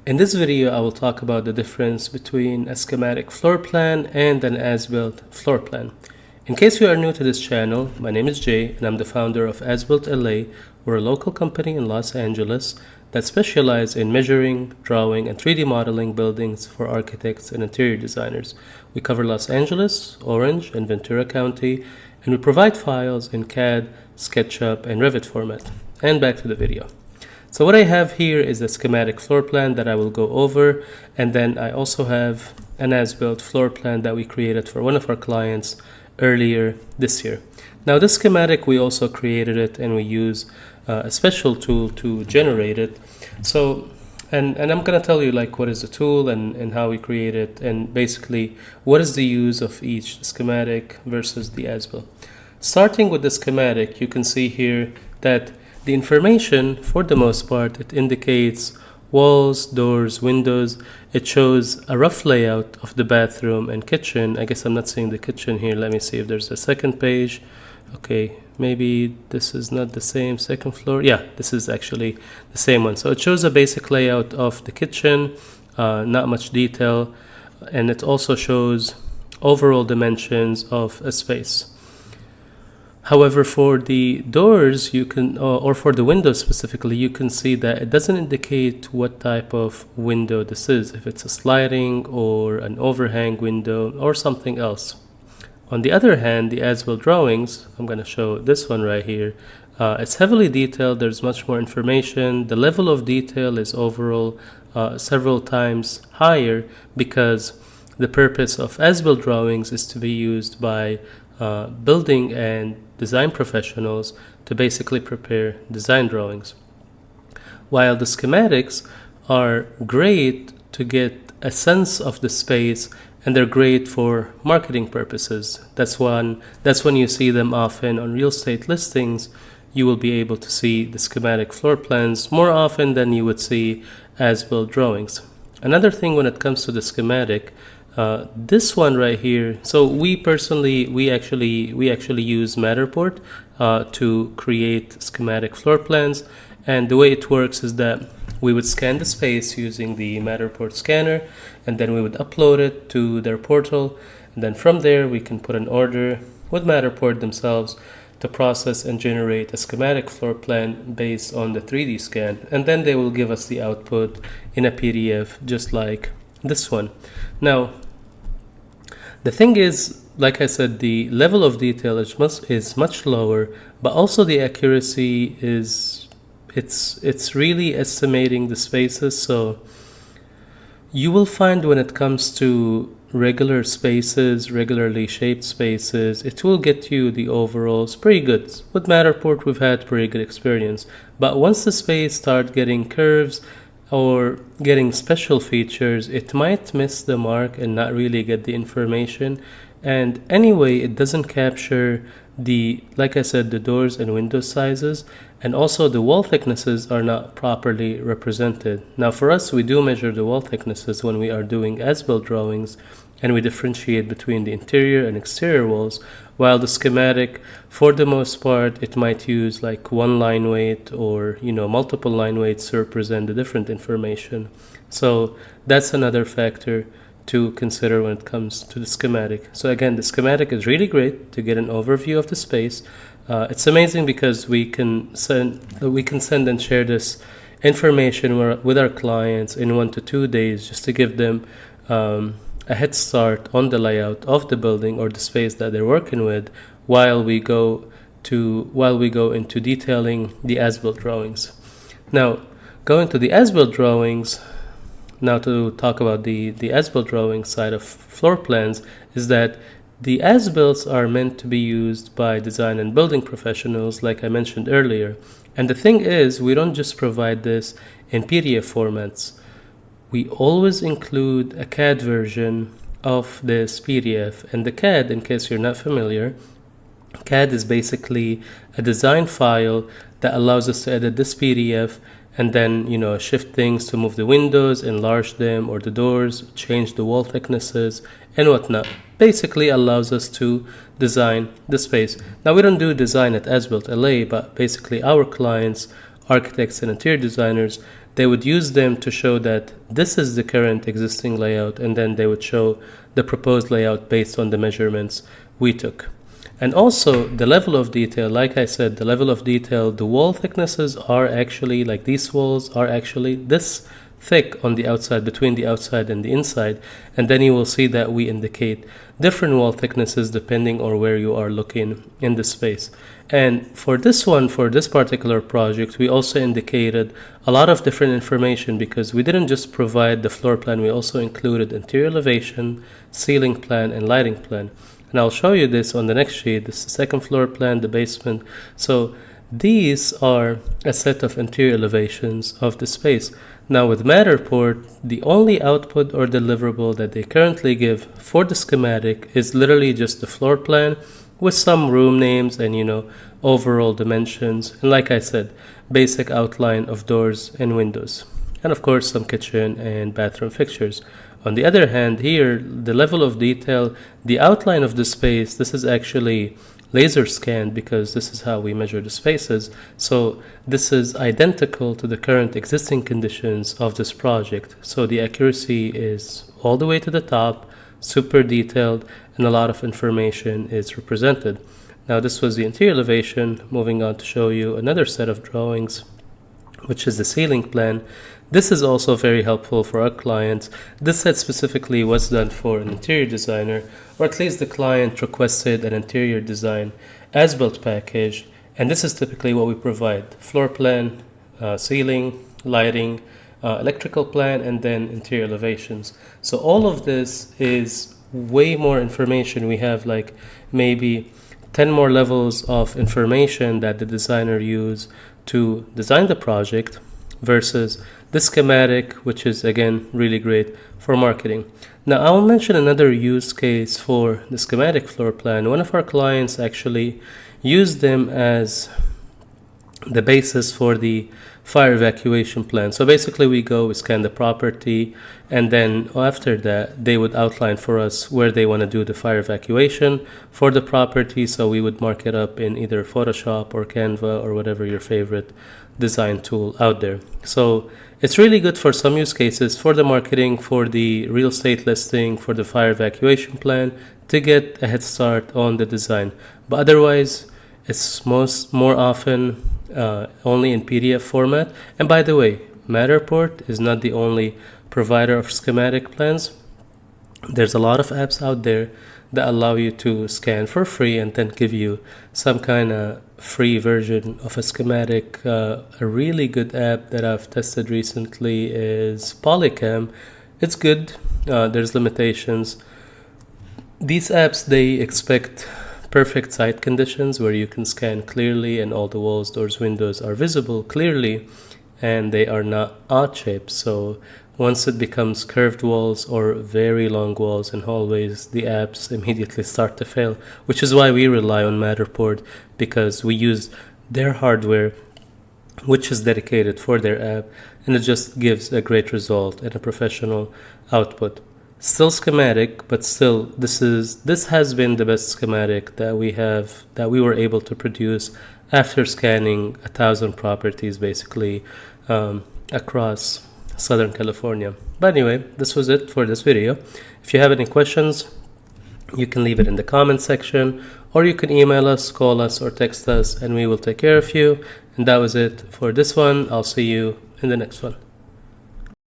In this video, I will talk about the difference between a schematic floor plan and an as-built floor plan. In case you are new to this channel, my name is Jay and I'm the founder of As-Built LA. We're a local company in Los Angeles that specializes in measuring, drawing, and 3D modeling buildings for architects and interior designers. We cover Los Angeles, Orange, and Ventura County, and we provide files in CAD, SketchUp, and Revit format. And back to the video. So what I have here is a schematic floor plan that I will go over, and then I also have an as-built floor plan that we created for one of our clients earlier this year. Now this schematic, we also created it and we use a special tool to generate it. So, and I'm gonna tell you like what is the tool and how we create it, and basically what is the use of each schematic versus the as-built. Starting with the schematic, you can see here that the information, for the most part, it indicates walls, doors, windows. It shows a rough layout of the bathroom and kitchen. I guess I'm not seeing the kitchen here. Let me see if there's a second page. Okay, maybe this is not the same second floor. Yeah, this is actually the same one. So it shows a basic layout of the kitchen, not much detail, and it also shows overall dimensions of a space. However, for the doors, you can, or for the windows specifically, you can see that it doesn't indicate what type of window this is, if it's a sliding or an overhang window or something else. On the other hand, the as-built drawings, I'm going to show this one right here, it's heavily detailed. There's much more information. The level of detail is overall several times higher because the purpose of as-built drawings is to be used by building and design professionals to basically prepare design drawings. While the schematics are great to get a sense of the space, and they're great for marketing purposes. That's when you see them often on real estate listings. You will be able to see the schematic floor plans more often than you would see as-built drawings. Another thing when it comes to the schematic, this one right here, so we actually use Matterport to create schematic floor plans, and the way it works is that we would scan the space using the Matterport scanner, and then we would upload it to their portal, and then from there we can put an order with Matterport themselves to process and generate a schematic floor plan based on the 3D scan, and then they will give us the output in a PDF just like this one. Now, the thing is, like I said, the level of detail is much lower, but also the accuracy is, it's really estimating the spaces. So you will find when it comes to regular spaces, regularly shaped spaces, it will get you the overalls pretty good. With Matterport, we've had pretty good experience. But once the space starts getting curves or getting special features, it might miss the mark and not really get the information. And anyway, it doesn't capture the, like I said, the doors and window sizes, and also the wall thicknesses are not properly represented. Now for us, we do measure the wall thicknesses when we are doing as-built drawings, and we differentiate between the interior and exterior walls, while the schematic, for the most part, it might use like one line weight or multiple line weights to represent the different information. So that's another factor to consider when it comes to the schematic. So again, the schematic is really great to get an overview of the space. It's amazing because we can send and share this information with our clients in 1 to 2 days, just to give them a head start on the layout of the building or the space that they're working with, while we go into detailing the as-built drawings. Now, going to the as-built drawings, now to talk about the as-built drawing side of floor plans, is that the as-builts are meant to be used by design and building professionals, like I mentioned earlier. And the thing is, we don't just provide this in PDF formats. We always include a CAD version of this PDF. And the CAD, in case you're not familiar, CAD is basically a design file that allows us to edit this PDF and then shift things to move the windows, enlarge them, or the doors, change the wall thicknesses and whatnot. Basically allows us to design the space. Now we don't do design at As-Built LA, but basically our clients, architects and interior designers, they would use them to show that this is the current existing layout, and then they would show the proposed layout based on the measurements we took. And also the level of detail, like I said, the level of detail, the wall thicknesses are actually, like these walls are actually this thick on the outside, between the outside and the inside. And then you will see that we indicate different wall thicknesses depending on where you are looking in the space. And for this one, for this particular project, we also indicated a lot of different information, because we didn't just provide the floor plan, we also included interior elevation, ceiling plan, and lighting plan. And I'll show you this on the next sheet. This is the second floor plan, the basement. So these are a set of interior elevations of the space. Now with Matterport, the only output or deliverable that they currently give for the schematic is literally just the floor plan with some room names and, overall dimensions. And like I said, basic outline of doors and windows. And of course, some kitchen and bathroom fixtures. On the other hand, here, the level of detail, the outline of the space, this is actually laser scanned, because this is how we measure the spaces. So this is identical to the current existing conditions of this project. So the accuracy is all the way to the top, super detailed, and a lot of information is represented. Now this was the interior elevation. Moving on to show you another set of drawings, which is the ceiling plan. This is also very helpful for our clients. This set specifically was done for an interior designer, or at least the client requested an interior design as-built package. And this is typically what we provide: floor plan, ceiling, lighting, electrical plan, and then interior elevations. So all of this is way more information. We have like maybe 10 more levels of information that the designer used to design the project, versus the schematic, which is again really great for marketing. Now I'll mention another use case for the schematic floor plan. One of our clients actually used them as the basis for the fire evacuation plan. So basically we scan the property, and then after that they would outline for us where they want to do the fire evacuation for the property. So we would mark it up in either Photoshop or Canva or whatever your favorite design tool out there. So it's really good for some use cases, for the marketing, for the real estate listing, for the fire evacuation plan, to get a head start on the design. But otherwise, it's more often only in PDF format. And by the way, Matterport is not the only provider of schematic plans. There's a lot of apps out there that allow you to scan for free and then give you some kind of free version of a schematic. A really good app that I've tested recently is Polycam. It's good. There's limitations. These apps, they expect perfect site conditions where you can scan clearly and all the walls, doors, windows are visible clearly, and they are not odd shapes. So once it becomes curved walls or very long walls and hallways, the apps immediately start to fail, which is why we rely on Matterport, because we use their hardware, which is dedicated for their app, and it just gives a great result and a professional output. Still schematic, but still this has been the best schematic that we were able to produce after scanning 1,000 properties basically across Southern California. But anyway, this was it for this video. If you have any questions, you can leave it in the comment section, or you can email us, call us, or text us, and we will take care of you. And that was it for this one. I'll see you in the next one.